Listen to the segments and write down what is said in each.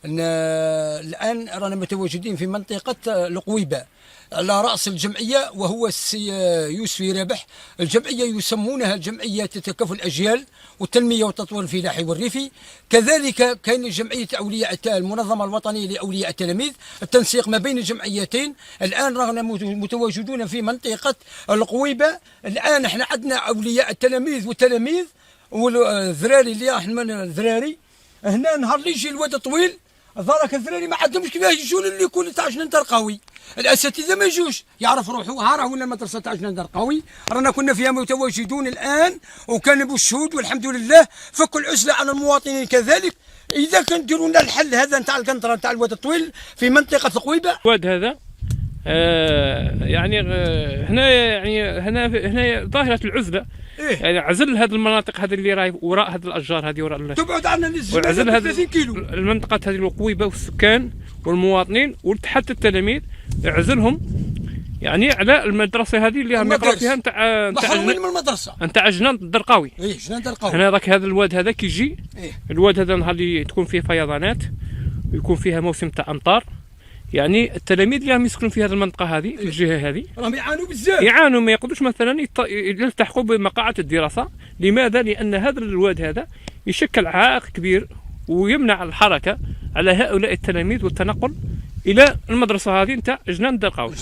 الآن رانا متواجدين في منطقة القويبة على رأس الجمعية، وهو السي يوسف رابح. الجمعية يسمونها جمعية تكافل الأجيال والتنمية والتطوير الفلاحي والريفي. كذلك كاين جمعية أولياء المنظمة الوطنية لأولياء التلاميذ، التنسيق ما بين الجمعيتين. الآن رانا متواجدون في منطقة القويبة. الآن احنا عندنا أولياء التلاميذ والتلاميذ والذراري اللي راح من الذراري هنا. نهار اللي يجي الواد طويل ضرك الذراري ما عندهمش كيفاش يجون اللي يكون تاع جنان قوي. الاساتذه ما يجوش، يعرف روحه. ها راهو المدرسه تاع جنان قوي رانا كنا فيها متواجدون الان، وكان بالشهود والحمد لله فكوا العزله على المواطنين. كذلك اذا كان ديروا لنا الحل هذا نتاع القنطره نتاع الواد الطويل في منطقه القويبه. الواد هذا يعني هنا ظاهره العزله. إيه؟ يعني عزل هذه المناطق هذه اللي راهي وراء هذه الاشجار هذه وراء تبعد عنا نسبه 30 كيلو. المنطقه هذه القويبه والسكان والمواطنين وحتى التلاميذ يعزلهم يعني على المدرسه هذه اللي راهم يقراو فيها نتاع محرومين من المدرسه نتاع جنان الدرقاوي. ايه جنان الدرقاوي. هنا ذاك هذا الواد هذا كيجي. إيه؟ الواد هذا نهار اللي تكون فيه فيضانات ويكون فيها موسم تاع امطار، يعني التلاميذ اللي راهم يسكنوا في هذه المنطقه هذه في الجهه هذه راهم يعانوا بزاف، يعانوا ما يقدروش مثلا يلتحقوا بمقاعد الدراسه. لماذا؟ لان هذا الواد هذا يشكل عائق كبير ويمنع الحركه على هؤلاء التلاميذ والتنقل الى المدرسه هذه نتاع جنان الدرقاوي.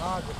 حاضر.